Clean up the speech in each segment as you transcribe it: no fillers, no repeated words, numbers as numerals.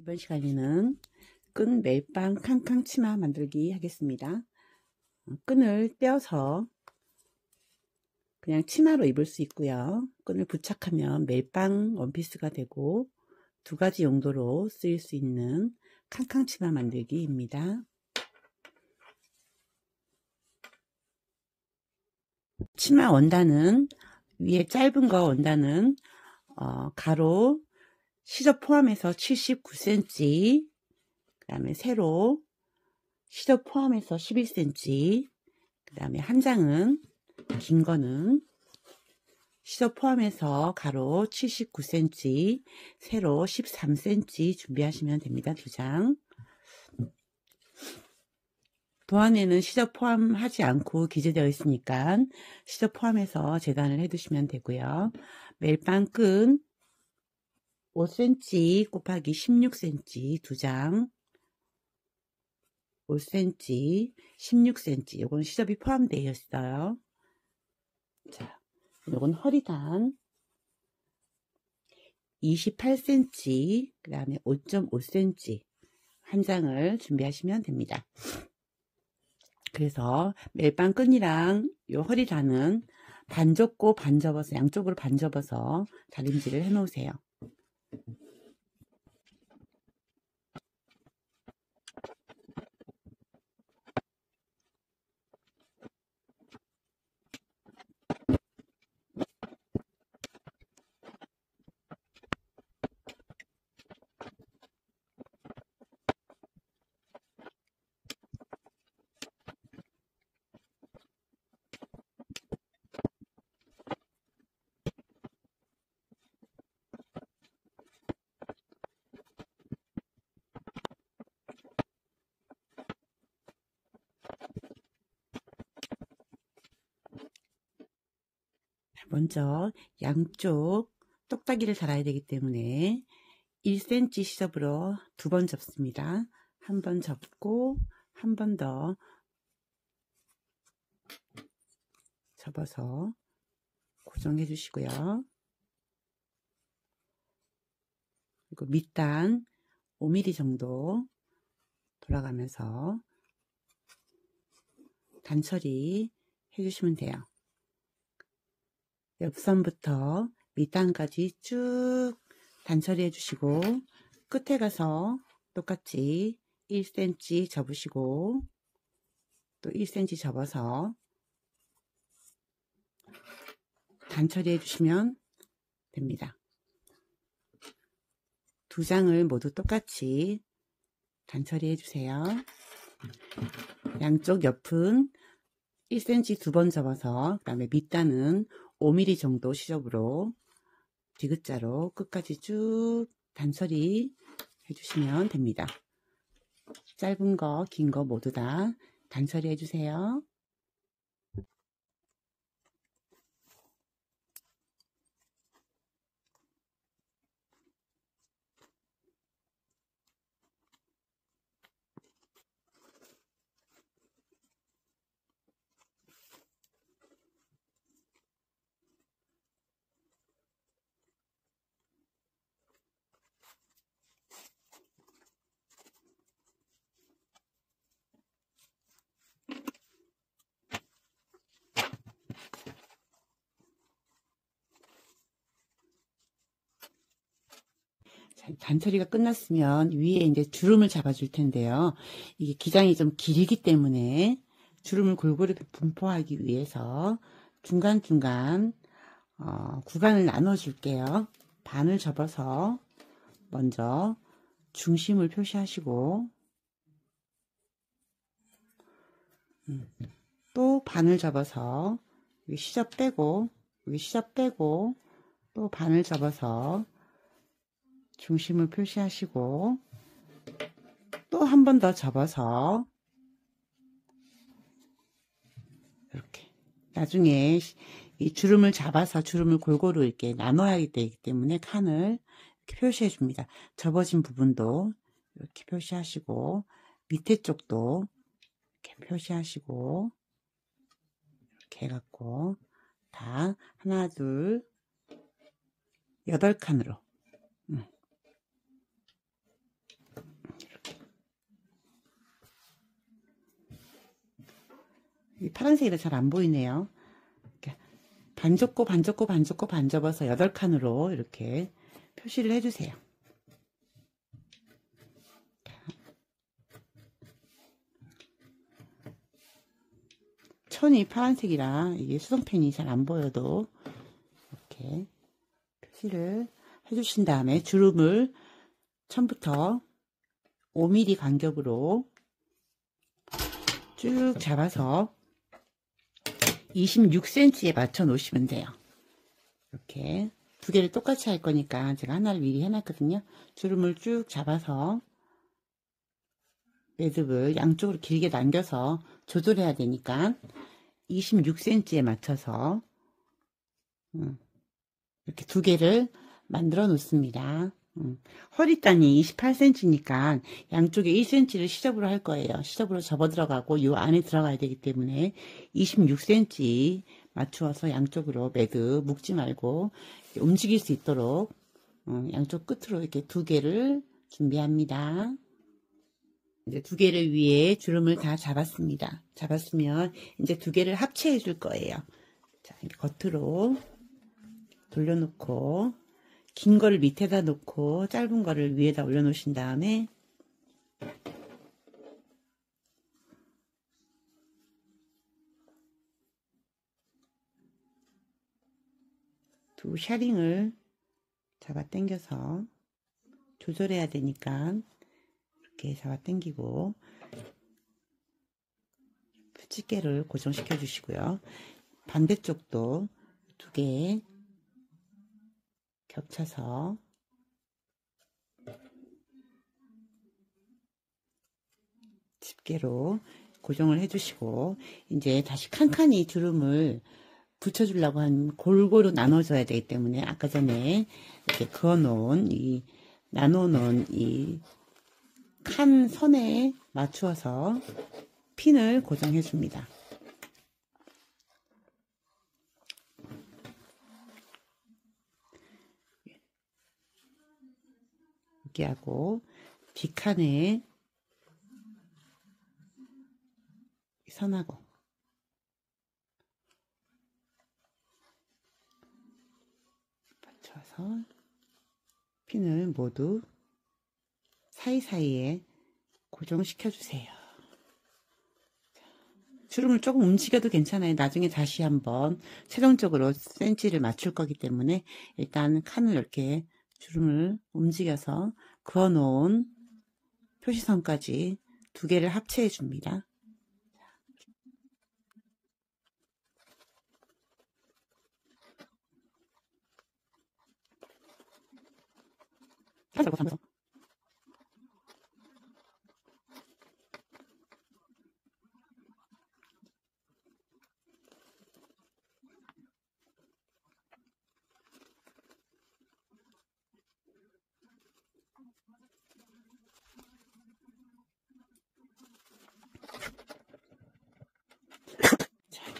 이번 시간에는 끈 멜빵 캉캉 치마 만들기 하겠습니다. 끈을 떼어서 그냥 치마로 입을 수 있고요. 끈을 부착하면 멜빵 원피스가 되고 두 가지 용도로 쓰일 수 있는 캉캉 치마 만들기입니다. 치마 원단은 위에 짧은 거 원단은 가로 시접 포함해서 79cm, 그 다음에 세로 시접 포함해서 11cm, 그 다음에 한 장은 긴 거는 시접 포함해서 가로 79cm, 세로 13cm 준비하시면 됩니다. 두 장. 도안에는 시접 포함하지 않고 기재되어 있으니까 시접 포함해서 재단을 해 두시면 되고요. 멜빵 끈 5cm 곱하기 16cm 두 장, 5cm, 16cm. 요건 시접이 포함되어 있어요. 자, 요건 허리단 28cm, 그 다음에 5.5cm 한 장을 준비하시면 됩니다. 그래서 멜빵 끈이랑 요 허리단은 반 접고 반 접어서 양쪽으로 반 접어서 다림질을 해 놓으세요. 먼저 양쪽 똑딱이를 달아야 되기 때문에 1cm 시접으로 두 번 접습니다. 한 번 접고 한 번 더 접어서 고정해 주시고요. 그리고 밑단 5mm 정도 돌아가면서 단처리 해주시면 돼요. 옆선부터 밑단까지 쭉 단처리 해주시고 끝에 가서 똑같이 1cm 접으시고 또 1cm 접어서 단처리 해주시면 됩니다. 두 장을 모두 똑같이 단처리 해주세요. 양쪽 옆은 1cm 두 번 접어서 그 다음에 밑단은 5mm 정도 시접으로 디귿자로 끝까지 쭉 단처리 해주시면 됩니다. 짧은 거, 긴 거 모두 다 단처리 해주세요. 단처리가 끝났으면 위에 이제 주름을 잡아줄 텐데요. 이게 기장이 좀 길기 때문에 주름을 골고루 분포하기 위해서 중간중간 구간을 나눠 줄게요. 반을 접어서 먼저 중심을 표시하시고 또 반을 접어서 여기 시접 빼고 여기 시접 빼고 또 반을 접어서 중심을 표시하시고 또 한 번 더 접어서 이렇게 나중에 이 주름을 잡아서 주름을 골고루 이렇게 나눠야 되기 때문에 칸을 이렇게 표시해 줍니다. 접어진 부분도 이렇게 표시하시고 밑에 쪽도 이렇게 표시하시고 이렇게 해갖고 다 하나 둘 8칸으로 이 파란색이라 잘 안 보이네요. 이렇게 반 접고 반 접고 반 접고 반 접어서 8칸으로 이렇게 표시를 해주세요. 천이 파란색이라 이게 수성펜이 잘 안 보여도 이렇게 표시를 해주신 다음에 주름을 천부터 5mm 간격으로 쭉 잡아서 26cm에 맞춰 놓으시면 돼요. 이렇게 두 개를 똑같이 할 거니까 제가 하나를 미리 해놨거든요. 주름을 쭉 잡아서 매듭을 양쪽으로 길게 당겨서 조절해야 되니까 26cm에 맞춰서 이렇게 두 개를 만들어 놓습니다. 허리단이 28cm니까 양쪽에 1cm를 시접으로 할 거예요. 시접으로 접어 들어가고 이 안에 들어가야 되기 때문에 26cm 맞추어서 양쪽으로 매듭 묶지 말고 움직일 수 있도록 양쪽 끝으로 이렇게 두 개를 준비합니다. 이제 두 개를 위에 주름을 다 잡았습니다. 잡았으면 이제 두 개를 합체해 줄 거예요. 자, 이렇게 겉으로 돌려놓고 긴 거를 밑에다 놓고 짧은 거를 위에다 올려놓으신 다음에 두 샤링을 잡아 당겨서 조절해야 되니까 이렇게 잡아 당기고 붓집개를 고정시켜 주시고요. 반대쪽도 두 개 겹쳐서 집게로 고정을 해주시고 이제 다시 칸칸이 주름을 붙여주려고 한 골고루 나눠줘야 되기 때문에 아까 전에 이렇게 그어놓은 이 나눠놓은 이 칸 선에 맞추어서 핀을 고정해 줍니다. 하고 뒷칸에 선하고 맞춰서 핀을 모두 사이사이에 고정시켜 주세요. 주름을 조금 움직여도 괜찮아요. 나중에 다시 한번 최종적으로 센치를 맞출 거기 때문에 일단 칸을 이렇게 주름을 움직여서 그어 놓은 표시선까지 두 개를 합체해 줍니다.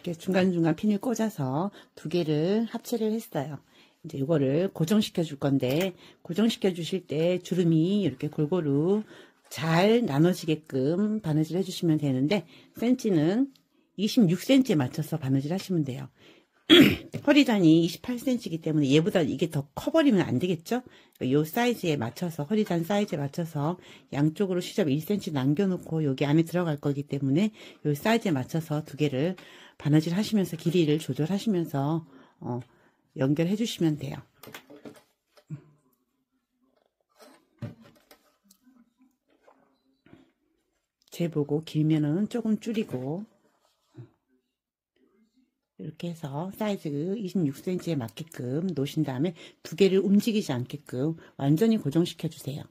이렇게 중간중간 핀을 꽂아서 두 개를 합체를 했어요. 이제 이거를 고정시켜 줄 건데 고정시켜 주실 때 주름이 이렇게 골고루 잘 나눠지게끔 바느질 해주시면 되는데 센치는 26cm에 맞춰서 바느질 하시면 돼요. 허리단이 28cm이기 때문에 얘보다 이게 더 커버리면 안 되겠죠? 이 사이즈에 맞춰서 허리단 사이즈에 맞춰서 양쪽으로 시접 1cm 남겨놓고 여기 안에 들어갈 거기 때문에 이 사이즈에 맞춰서 두 개를 바느질 하시면서 길이를 조절하시면서 연결해 주시면 돼요. 재보고 길면은 조금 줄이고 이렇게 해서 사이즈 26cm에 맞게끔 놓으신 다음에 두 개를 움직이지 않게끔 완전히 고정시켜 주세요.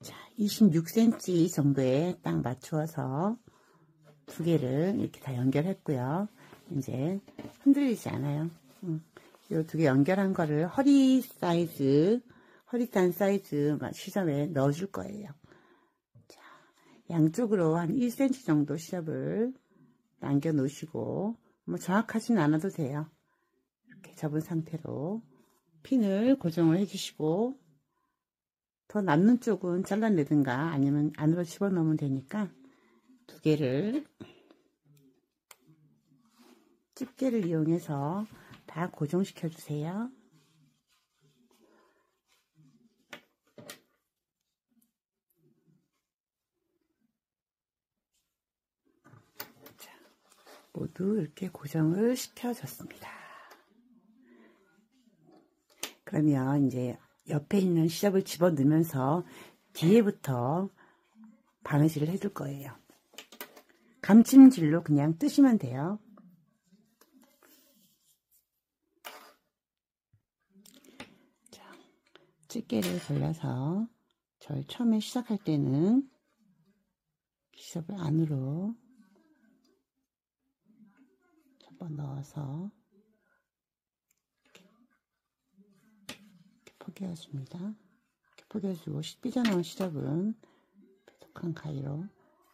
자, 26cm 정도에 딱 맞추어서 두 개를 이렇게 다 연결했고요. 이제 흔들리지 않아요. 이 두 개 연결한 거를 허리 사이즈, 허리단 사이즈 시접에 넣어줄 거예요. 자, 양쪽으로 한 1cm 정도 시접을 남겨 놓으시고 뭐 정확하진 않아도 돼요. 이렇게 접은 상태로 핀을 고정을 해 주시고 더 남는 쪽은 잘라내든가 아니면 안으로 집어넣으면 되니까 두 개를 집게를 이용해서 다 고정시켜 주세요. 자, 모두 이렇게 고정을 시켜줬습니다. 그러면 이제 옆에 있는 시접을 집어넣으면서 뒤에부터 바느질을 해줄 거예요. 감침질로 그냥 뜨시면 돼요. 자, 집게를 돌려서 저희 처음에 시작할 때는 시접을 안으로 집어넣어서 이렇게 포개어줍니다. 이렇게 포개어주고 삐져나온 시접은 뾰족한 가위로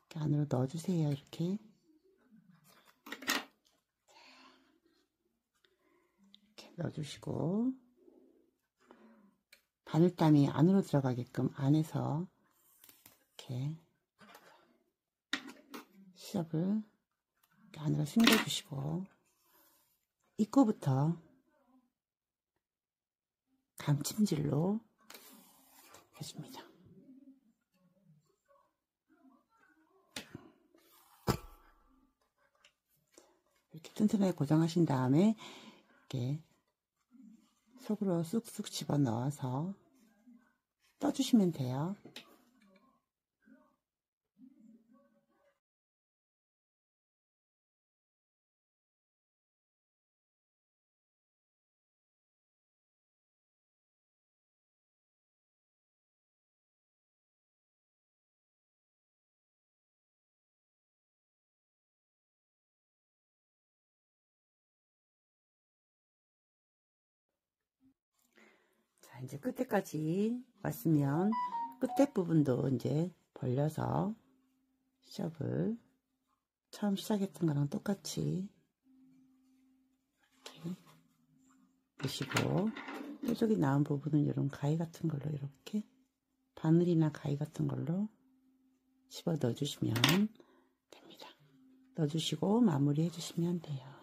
이렇게 안으로 넣어주세요. 이렇게 넣어주시고 바늘땀이 안으로 들어가게끔 안에서 이렇게 시접을 이렇게 안으로 숨겨주시고 입구부터 감침질로 해줍니다. 이렇게 튼튼하게 고정하신 다음에 이렇게 속으로 쑥쑥 집어넣어서 떠주시면 돼요. 자, 이제 끝에까지 왔으면 끝에 부분도 이제 벌려서 시접을 처음 시작했던 거랑 똑같이 이렇게 넣으시고 뾰족이 나온 부분은 이런 가위 같은 걸로 이렇게 바늘이나 가위 같은 걸로 집어 넣어주시면 됩니다. 넣어주시고 마무리 해주시면 돼요.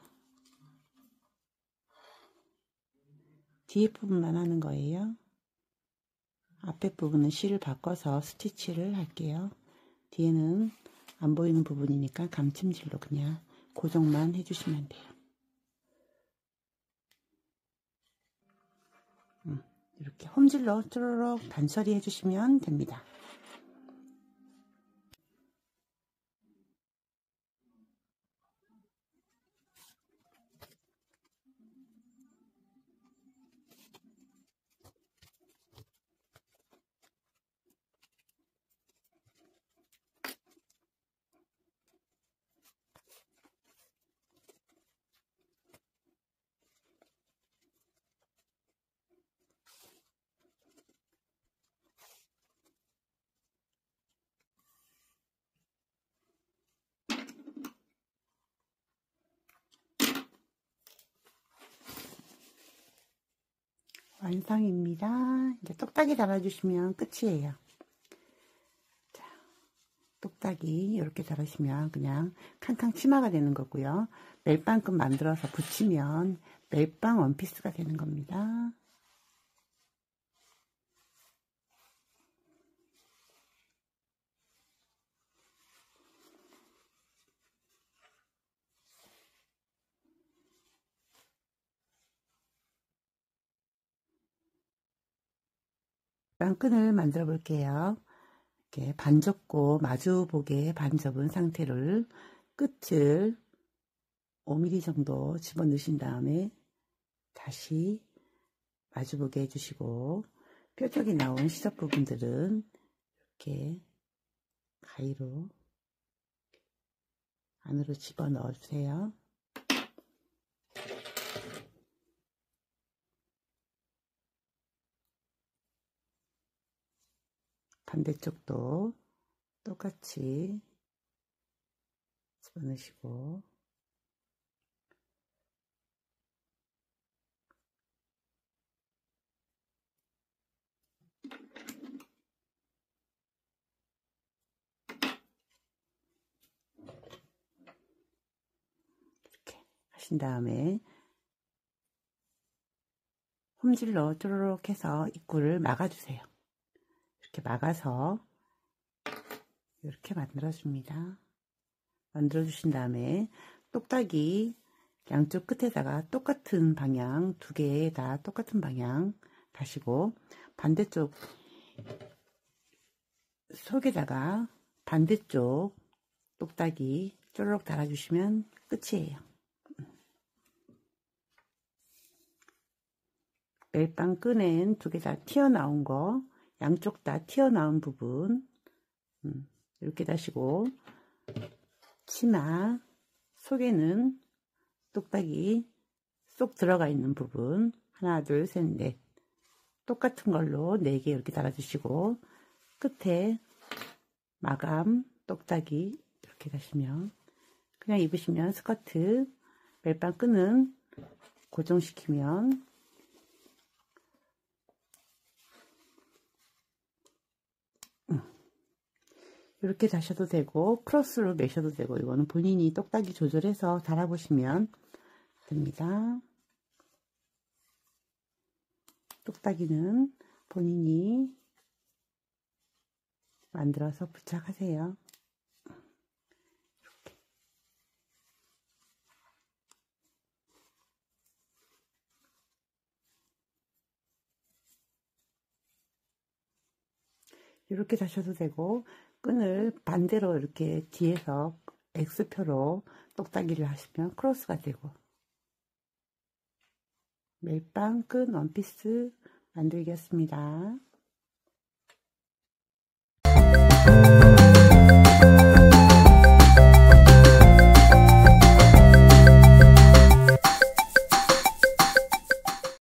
뒤에 부분만 하는 거예요. 앞에 부분은 실을 바꿔서 스티치를 할게요. 뒤에는 안 보이는 부분이니까 감침질로 그냥 고정만 해주시면 돼요. 이렇게 홈질로 쭈루룩 반처리 해주시면 됩니다. 완성입니다. 이제 똑딱이 달아주시면 끝이에요. 자, 똑딱이 이렇게 달으시면 그냥 칸칸 치마가 되는 거고요. 멜빵끈 만들어서 붙이면 멜빵 원피스가 되는 겁니다. 멜빵끈을 만들어 볼게요. 이렇게 반 접고 마주보게 반 접은 상태를 끝을 5mm 정도 집어 넣으신 다음에 다시 마주보게 해주시고 뾰족이 나온 시접 부분들은 이렇게 가위로 안으로 집어 넣어 주세요. 반대쪽도 똑같이 집어넣으시고 이렇게 주신 다음에 홈질로 쪼르륵 해서 입구를 막아주세요. 이렇게 막아서 이렇게 만들어줍니다. 만들어주신 다음에 똑딱이 양쪽 끝에다가 똑같은 방향, 두 개 다 똑같은 방향 다시고 반대쪽 속에다가 반대쪽 똑딱이 쪼르륵 달아주시면 끝이에요. 멜빵 끈엔 두 개 다 튀어나온 거, 양쪽 다 튀어나온 부분 이렇게 다시고 치마 속에는 똑딱이 쏙 들어가 있는 부분 하나 둘 셋 넷 똑같은 걸로 4개 이렇게 달아주시고 끝에 마감 똑딱이 이렇게 다시면 그냥 입으시면 스커트 멜빵 끈은 고정시키면 이렇게 다셔도 되고 크로스로 매셔도 되고 이거는 본인이 똑딱이 조절해서 달아보시면 됩니다. 똑딱이는 본인이 만들어서 부착하세요. 이렇게 다셔도 되고 끈을 반대로 이렇게 뒤에서 X표로 똑딱이를 하시면 크로스가 되고 멜빵 끈 원피스 만들기였습니다.